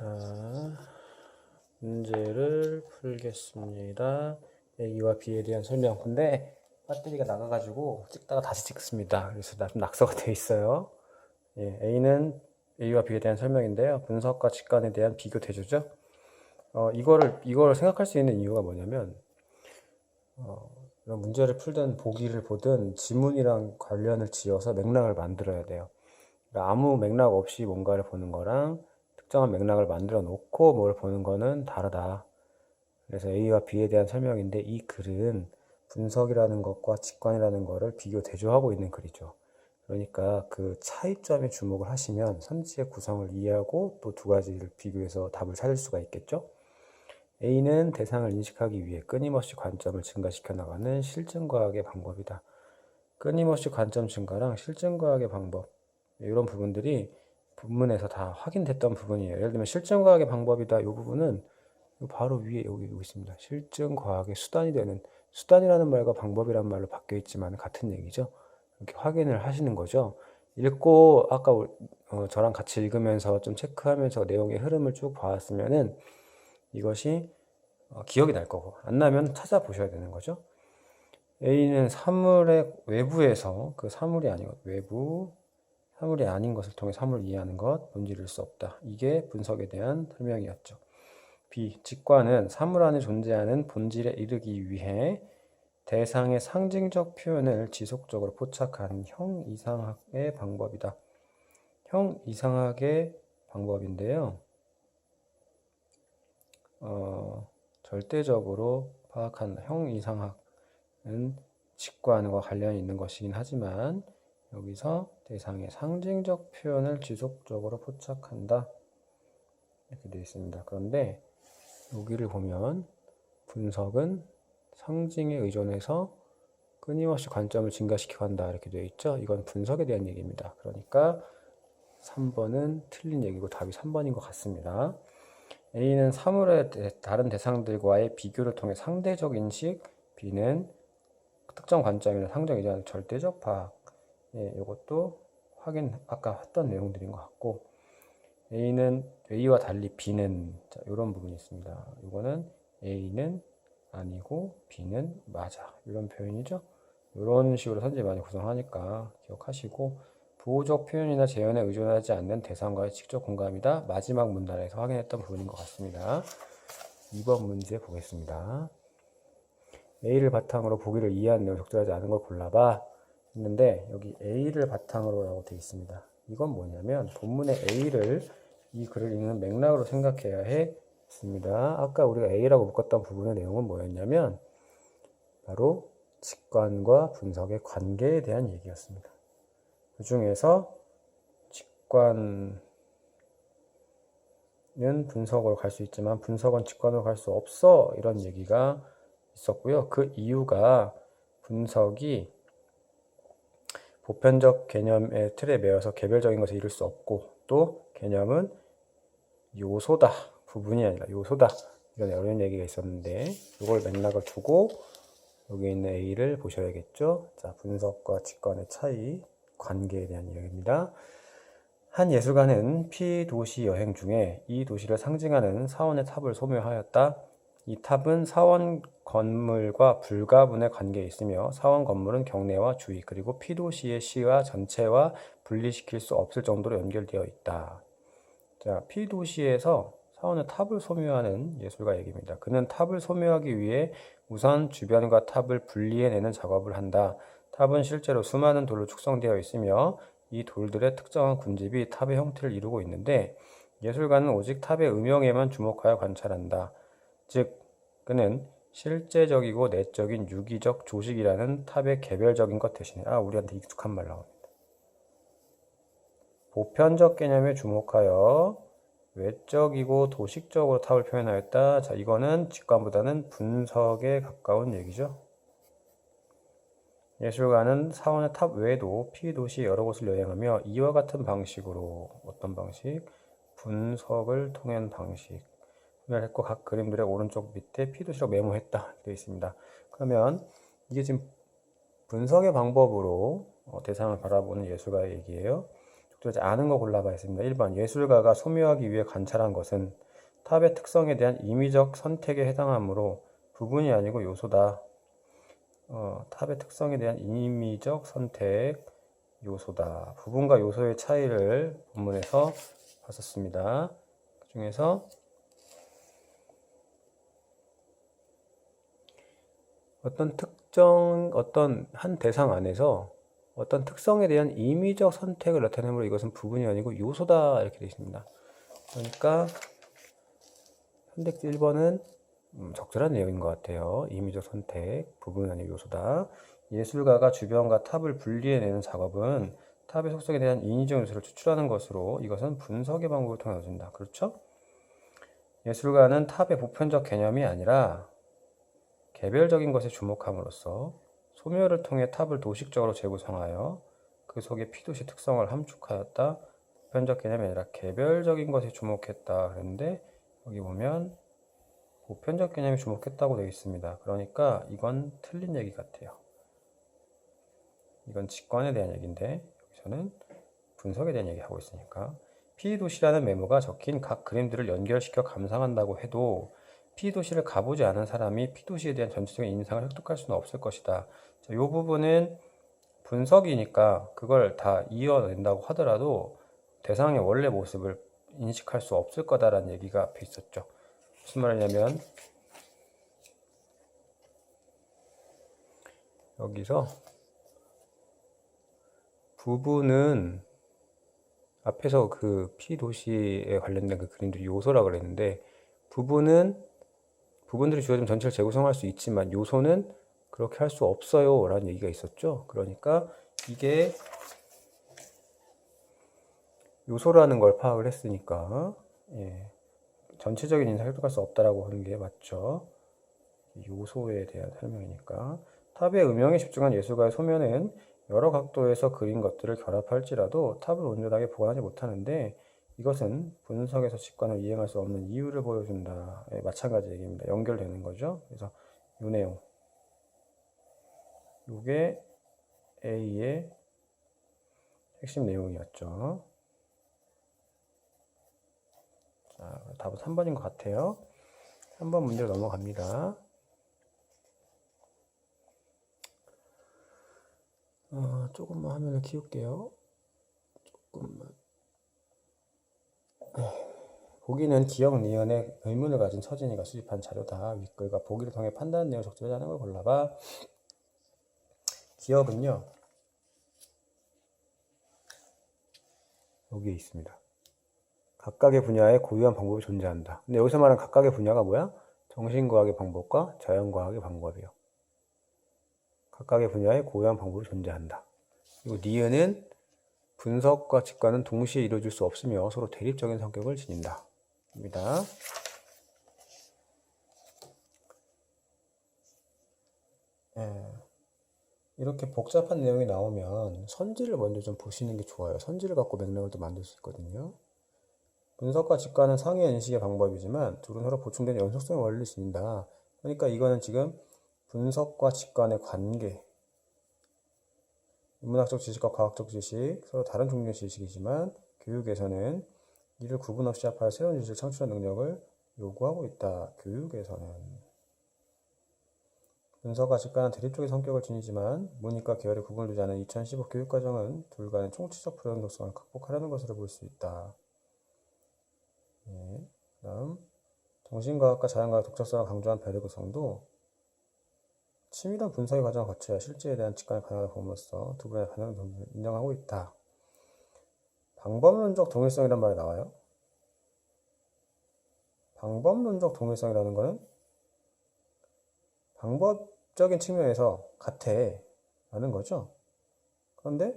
자, 문제를 풀겠습니다. A와 B에 대한 설명. 근데 배터리가 나가가지고 찍다가 다시 찍습니다. 그래서 좀 낙서가 되어 있어요. A는 A와 B에 대한 설명인데요. 분석과 직관에 대한 비교 대조죠. 이걸 생각할 수 있는 이유가 뭐냐면, 이런 문제를 풀든 보기를 보든 지문이랑 관련을 지어서 맥락을 만들어야 돼요. 그러니까 아무 맥락 없이 뭔가를 보는 거랑 특정한 맥락을 만들어 놓고 뭘 보는 거는 다르다. 그래서 A와 B에 대한 설명인데 이 글은 분석이라는 것과 직관이라는 것을 비교 대조하고 있는 글이죠. 그러니까 그 차이점에 주목을 하시면 선지의 구성을 이해하고 또 두 가지를 비교해서 답을 찾을 수가 있겠죠. A는 대상을 인식하기 위해 끊임없이 관점을 증가시켜 나가는 실증과학의 방법이다. 끊임없이 관점 증가랑 실증과학의 방법, 이런 부분들이 본문에서 다 확인됐던 부분이에요. 예를 들면 실증과학의 방법이다. 이 부분은 바로 위에 여기 있습니다. 실증과학의 수단이 되는, 수단이라는 말과 방법이라는 말로 바뀌어 있지만 같은 얘기죠. 이렇게 확인을 하시는 거죠. 읽고 아까 저랑 같이 읽으면서 좀 체크하면서 내용의 흐름을 쭉 봐왔으면은 이것이 기억이 날 거고, 안 나면 찾아보셔야 되는 거죠. A는 사물의 외부에서, 그 사물이 아니고 외부, 사물이 아닌 것을 통해 사물을 이해하는 것, 본질일 수 없다. 이게 분석에 대한 설명이었죠. B, 직관은 사물 안에 존재하는 본질에 이르기 위해 대상의 상징적 표현을 지속적으로 포착한 형이상학의 방법이다. 형이상학의 방법인데요. 절대적으로 파악한 형이상학은 직관과 관련이 있는 것이긴 하지만 여기서 대상의 상징적 표현을 지속적으로 포착한다. 이렇게 되어 있습니다. 그런데 여기를 보면 분석은 상징에 의존해서 끊임없이 관점을 증가시켜 간다. 이렇게 되어 있죠. 이건 분석에 대한 얘기입니다. 그러니까 3번은 틀린 얘기고 답이 3번인 것 같습니다. A는 사물의 다른 대상들과의 비교를 통해 상대적 인식, B는 특정 관점이나 상정 이전 절대적 파악. 이것도 확인, 아까 했던 내용들인 것 같고, A와 달리 B는, 자, 이런 부분이 있습니다. 이거는 A는 아니고 B는 맞아. 이런 표현이죠. 이런 식으로 선지 많이 구성하니까 기억하시고, 부호적 표현이나 재현에 의존하지 않는 대상과의 직접 공감이다. 마지막 문단에서 확인했던 부분인 것 같습니다. 2번 문제 보겠습니다. A를 바탕으로 보기를 이해하는 내용을 적절하지 않은 걸 골라봐 했는데 여기 A를 바탕으로 라고 되어 있습니다. 이건 뭐냐면 본문의 A를 이 글을 읽는 맥락으로 생각해야 했습니다. 아까 우리가 A라고 묶었던 부분의 내용은 뭐였냐면 바로 직관과 분석의 관계에 대한 얘기였습니다. 그 중에서 직관은 분석으로 갈 수 있지만 분석은 직관으로 갈 수 없어, 이런 얘기가 있었고요. 그 이유가 분석이 보편적 개념의 틀에 매여서 개별적인 것을 이룰 수 없고, 또 개념은 요소다, 부분이 아니라 요소다, 이런 얘기가 있었는데 이걸 맥락을 두고 여기 있는 A를 보셔야겠죠. 자, 분석과 직관의 차이, 관계에 대한 이야기입니다. 한 예술가는 피도시 여행 중에 이 도시를 상징하는 사원의 탑을 소묘하였다. 이 탑은 사원 건물과 불가분의 관계에 있으며 사원 건물은 경내와 주위 그리고 피도시의 시와 전체와 분리시킬 수 없을 정도로 연결되어 있다. 자, 피도시에서 사원의 탑을 소묘하는 예술가 얘기입니다. 그는 탑을 소묘하기 위해 우선 주변과 탑을 분리해내는 작업을 한다. 탑은 실제로 수많은 돌로 축성되어 있으며 이 돌들의 특정한 군집이 탑의 형태를 이루고 있는데 예술가는 오직 탑의 음영에만 주목하여 관찰한다. 즉, 그는 실제적이고 내적인 유기적 조식이라는 탑의 개별적인 것 대신에 우리한테 익숙한 말 나옵니다. 보편적 개념에 주목하여 외적이고 도식적으로 탑을 표현하였다. 자, 이거는 직관보다는 분석에 가까운 얘기죠. 예술가는 사원의 탑 외에도 피도시 여러 곳을 여행하며 이와 같은 방식으로, 어떤 방식? 분석을 통한 방식 을 했고 각 그림들의 오른쪽 밑에 피도시라고 메모했다 되어 있습니다. 그러면 이게 지금 분석의 방법으로 대상을 바라보는 예술가의 얘기예요. 적절하지 않은 거 골라봐 했습니다. 1번 예술가가 소묘하기 위해 관찰한 것은 탑의 특성에 대한 임의적 선택에 해당하므로 부분이 아니고 요소다. 탑의 특성에 대한 임의적 선택 요소다. 부분과 요소의 차이를 본문에서 봤었습니다. 그 중에서 어떤 한 대상 안에서 어떤 특성에 대한 임의적 선택을 나타내므로 이것은 부분이 아니고 요소다 이렇게 되어 있습니다. 그러니까 선택지 1번은 적절한 내용인 것 같아요. 임의적 선택, 부분이 아니고 요소다. 예술가가 주변과 탑을 분리해내는 작업은 탑의 속성에 대한 인위적 요소를 추출하는 것으로 이것은 분석의 방법을 통해 얻어진다. 그렇죠? 예술가는 탑의 보편적 개념이 아니라 개별적인 것에 주목함으로써 소묘를 통해 탑을 도식적으로 재구성하여 그 속에 피도시 특성을 함축하였다. 보편적 개념이 아니라 개별적인 것에 주목했다. 그런데 여기 보면 보편적 개념에 주목했다고 되어 있습니다. 그러니까 이건 틀린 얘기 같아요. 이건 직관에 대한 얘기인데 여기서는 분석에 대한 얘기하고 있으니까 피도시라는 메모가 적힌 각 그림들을 연결시켜 감상한다고 해도 피도시를 가보지 않은 사람이 피도시에 대한 전체적인 인상을 획득할 수는 없을 것이다. 이 부분은 분석이니까 그걸 다 이어낸다고 하더라도 대상의 원래 모습을 인식할 수 없을 거다라는 얘기가 앞에 있었죠. 무슨 말이냐면 여기서 부분은 앞에서 그 피도시에 관련된 그 그림들이 요소라고 그랬는데 부분들이 주어지면 전체를 재구성할 수 있지만 요소는 그렇게 할 수 없어요 라는 얘기가 있었죠. 그러니까 이게 요소라는 걸 파악을 했으니까 전체적인 인상을 획득할 수 없다라고 하는 게 맞죠. 요소에 대한 설명이니까. 탑의 음영에 집중한 예술가의 소면은 여러 각도에서 그린 것들을 결합할지라도 탑을 온전하게 보관하지 못하는데 이것은 분석에서 직관을 이행할 수 없는 이유를 보여준다. 마찬가지 얘기입니다. 연결되는 거죠. 그래서 이 내용. 이게 A의 핵심 내용이었죠. 자, 답은 3번인 것 같아요. 3번 문제로 넘어갑니다. 조금만 화면을 키울게요. 조금만. 보기는 기억 니은에 의문을 가진 서진이가 수집한 자료다. 윗글과 보기를 통해 판단 내용을 적절하지 않은 걸 골라봐. 기억은요. 여기에 있습니다. 각각의 분야에 고유한 방법이 존재한다. 근데 여기서 말하는 각각의 분야가 뭐야? 정신과학의 방법과 자연과학의 방법이요. 각각의 분야에 고유한 방법이 존재한다. 그리고 니은은 분석과 직관은 동시에 이루어질 수 없으며 서로 대립적인 성격을 지닌다. 입니다. 이렇게 복잡한 내용이 나오면 선지를 먼저 좀 보시는 게 좋아요. 선지를 갖고 맥락을 또 만들 수 있거든요. 분석과 직관은 상위 인식의 방법이지만 둘은 서로 보충된 연속성의 원리를 지닌다. 그러니까 이거는 지금 분석과 직관의 관계, 인문학적 지식과 과학적 지식, 서로 다른 종류의 지식이지만 교육에서는 이를 구분 없이 합하여 새로운 지식을 창출하는 능력을 요구하고 있다. 교육에서는. 분석과 직관은 대립적인 성격을 지니지만 문이과 계열의 구분을 두지 않은 2015 교육과정은 둘 간의 총체적 불연속성을 극복하려는 것으로 볼 수 있다. 다음 정신과학과 자연과학 독자성을 강조한 베르그성도 치밀한 분석의 과정을 거쳐야 실제에 대한 직관이 가능하다고 봄으로써 두 분의 가능을 인정하고 있다. 방법론적 동일성이란 말이 나와요. 방법론적 동일성이라는 것은 방법적인 측면에서 같아 라는 거죠. 그런데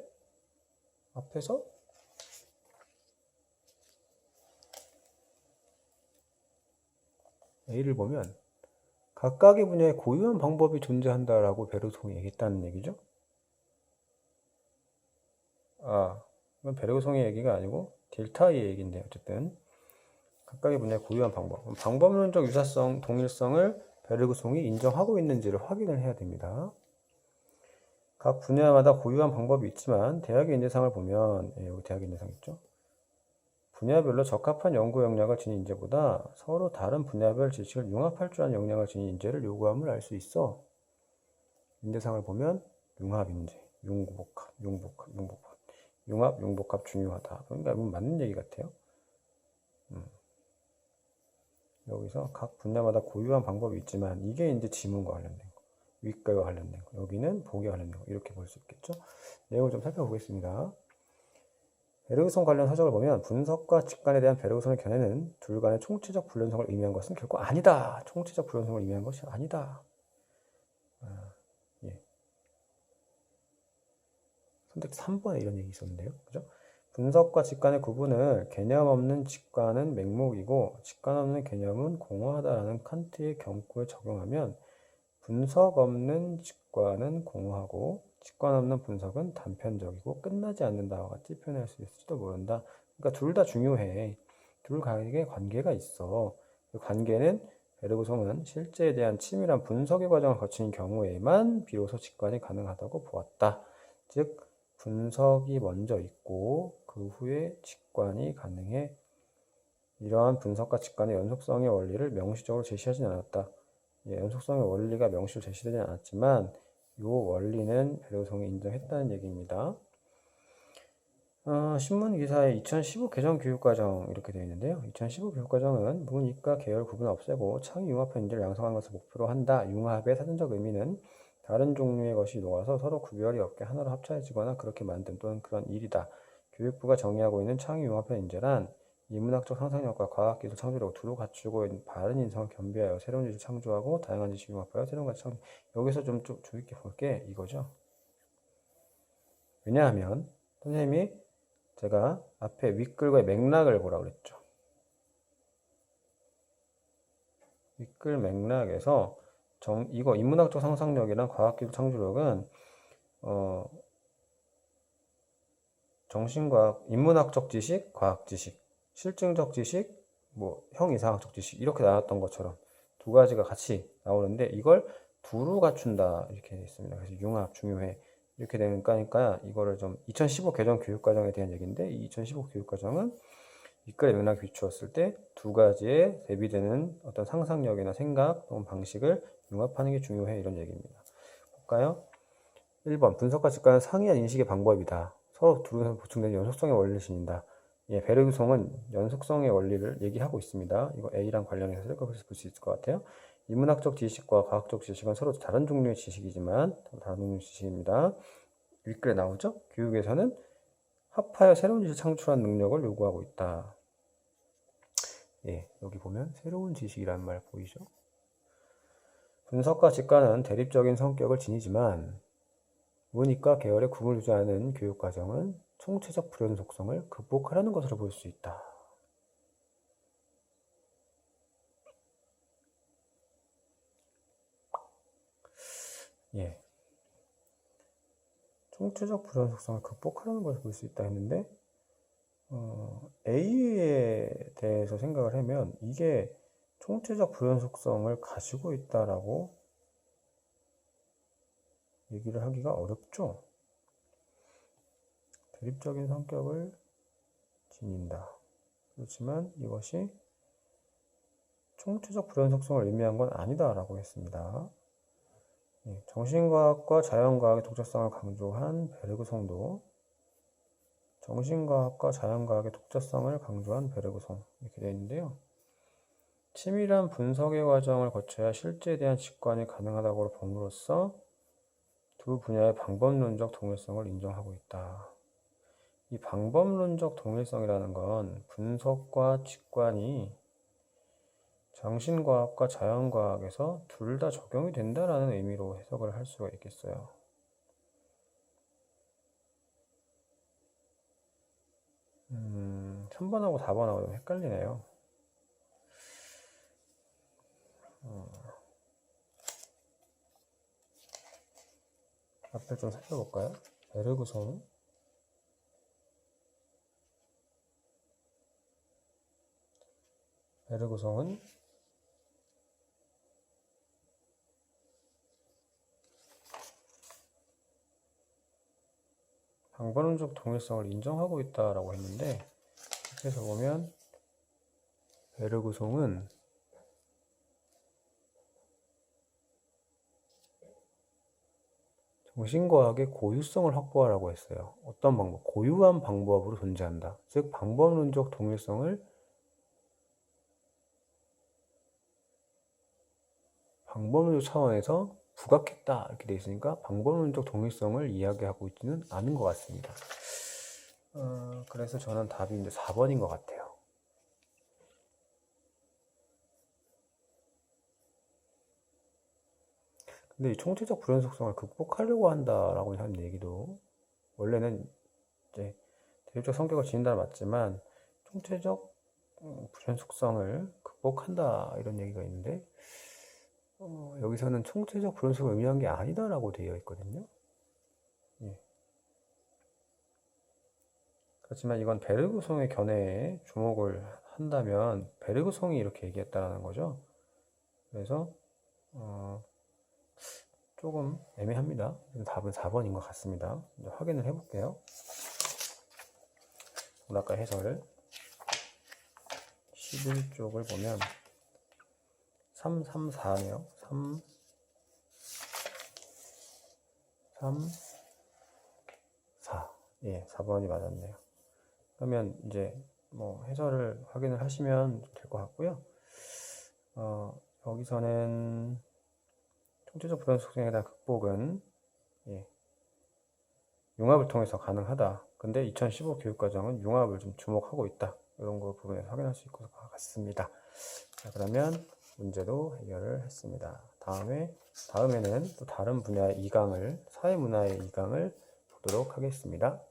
앞에서 A를 보면 각각의 분야에 고유한 방법이 존재한다라고 베르그송이 얘기했다는 얘기죠. 이건 베르그송의 얘기가 아니고 딜타이의 얘기인데 어쨌든 각각의 분야에 고유한 방법. 방법론적 유사성, 동일성을 베르그송이 인정하고 있는지를 확인을 해야 됩니다. 각 분야마다 고유한 방법이 있지만 대학의 인재상을 보면 여기 대학의 인재상 있죠? 분야별로 적합한 연구 역량을 지닌 인재보다 서로 다른 분야별 지식을 융합할 줄 아는 역량을 지닌 인재를 요구함을 알 수 있어. 인재상을 보면 융합인재, 융복합, 융합, 융복합 중요하다. 그러니까 맞는 얘기 같아요. 여기서 각 분야마다 고유한 방법이 있지만 이게 이제 지문과 관련된 거, 윗글과 관련된 거, 여기는 보기와 관련된 거 이렇게 볼 수 있겠죠. 내용을 좀 살펴보겠습니다. 베르그송 관련 서적을 보면 분석과 직관에 대한 베르그송의 견해는 둘 간의 총체적 불연성을 의미한 것은 결코 아니다. 총체적 불연성을 의미한 것이 아니다. 예. 선택 3번에 이런 얘기 있었는데요. 그죠? 분석과 직관의 구분을 개념 없는 직관은 맹목이고 직관 없는 개념은 공허하다라는 칸트의 경구에 적용하면 분석 없는 직관은 공허하고 직관 없는 분석은 단편적이고 끝나지 않는다와 같이 표현할 수 있을지도 모른다. 그러니까 둘 다 중요해. 둘 간에 관계가 있어. 그 관계는 베르그송은 실제에 대한 치밀한 분석의 과정을 거친 경우에만 비로소 직관이 가능하다고 보았다. 즉 분석이 먼저 있고 그 후에 직관이 가능해. 이러한 분석과 직관의 연속성의 원리를 명시적으로 제시하진 않았다. 연속성의 원리가 명시로 제시되지 않았지만 이 원리는 베르그송이 인정했다는 얘기입니다. 신문 기사에 2015 개정 교육과정 이렇게 되어 있는데요. 2015 교육과정은 문이과 계열 구분을 없애고 창의 융합한 인재를 양성하는 것을 목표로 한다. 융합의 사전적 의미는 다른 종류의 것이 녹아서 서로 구별이 없게 하나로 합쳐지거나 그렇게 만든 또는 그런 일이다. 교육부가 정의하고 있는 창의 융합한 인재란 인문학적 상상력과 과학기술 창조력을 두루 갖추고 있는 바른 인성을 겸비하여 새로운 지식을 창조하고 다양한 지식을 융합하여 새로운 가치 창조. 여기서 좀 주의 깊게 볼 게 이거죠. 왜냐하면 선생님이 제가 앞에 윗글과의 맥락을 보라고 그랬죠. 윗글 맥락에서 이거 인문학적 상상력이랑 과학기술 창조력은 정신과학, 인문학적 지식, 과학 지식, 실증적 지식, 뭐 형이상학적 지식 이렇게 나눴던 것처럼 두 가지가 같이 나오는데 이걸 두루 갖춘다 이렇게 되어 있습니다. 그래서 융합 중요해 이렇게 되니까 이거를 좀 2015 개정 교육과정에 대한 얘기인데 이 2015 교육과정은 윗글의 맥락에 비추었을 때 두 가지에 대비되는 어떤 상상력이나 생각 또는 방식을 융합하는 게 중요해 이런 얘기입니다. 볼까요? 1번 분석과 직관은 상이한 인식의 방법이다. 서로 둘은 보충되는 연속성의 원리를 지닌다. 베르그송은 연속성의 원리를 얘기하고 있습니다. 이거 A랑 관련해서 볼 수 있을 것 같아요. 인문학적 지식과 과학적 지식은 서로 다른 종류의 지식이지만 다른 종류의 지식입니다. 윗글에 나오죠? 교육에서는 합하여 새로운 지식을 창출한 능력을 요구하고 있다. 여기 보면 새로운 지식이라는 말 보이죠? 분석과 직관은 대립적인 성격을 지니지만 문이과 계열의 구분을 두지 않은 교육과정은 총체적 불연속성을 극복하려는 것으로 볼 수 있다. 총체적 불연속성을 극복하려는 것을 볼 수 있다 했는데 A에 대해서 생각을 하면 이게 총체적 불연속성을 가지고 있다라고 얘기를 하기가 어렵죠. 대립적인 성격을 지닌다. 그렇지만 이것이 총체적 불연속성을 의미한 건 아니다라고 했습니다. 정신과학과 자연과학의 독자성을 강조한 베르그송도 정신과학과 자연과학의 독자성을 강조한 베르그송 이렇게 되어 있는데요. 치밀한 분석의 과정을 거쳐야 실제에 대한 직관이 가능하다고 봄으로써 두 분야의 방법론적 동일성을 인정하고 있다. 이 방법론적 동일성이라는 건 분석과 직관이 정신과학과 자연과학에서 둘 다 적용이 된다라는 의미로 해석을 할 수가 있겠어요. 3번하고 4번하고 좀 헷갈리네요. 앞을 좀 살펴볼까요? 베르그송은 방법론적 동일성을 인정하고 있다라고 했는데, 책에서 보면 베르그송은 정신과학의 고유성을 확보하라고 했어요. 어떤 방법? 고유한 방법으로 존재한다. 즉 방법론적 동일성을 방법론적 차원에서 부각했다 이렇게 돼 있으니까 방법론적 동일성을 이야기하고 있지는 않은 것 같습니다. 그래서 저는 답이 이제 4번인 것 같아요. 근데 이 총체적 불연속성을 극복하려고 한다라고 하는 얘기도 원래는 이제 대립적 성격을 지닌다는 맞지만 총체적 불연속성을 극복한다 이런 얘기가 있는데 여기서는 총체적 불연속을 의미한 게 아니다라고 되어 있거든요. 예. 그렇지만 이건 베르그송의 견해에 주목을 한다면 베르그송이 이렇게 얘기했다라는 거죠. 그래서 조금 애매합니다. 답은 4번인 것 같습니다. 확인을 해볼게요. 오락가 해설 11쪽을 보면 334네요. 4. 예, 4번이 맞았네요. 그러면 이제 뭐 해설을 확인을 하시면 될 것 같고요. 여기서는 총체적 불연속성에 대한 극복은 융합을 통해서 가능하다. 근데 2015 교육과정은 융합을 좀 주목하고 있다. 이런 거 부분에서 확인할 수 있을 것 같습니다. 자, 그러면 문제도 해결을 했습니다. 다음에는 또 다른 분야의 2강을, 사회문화의 2강을 보도록 하겠습니다.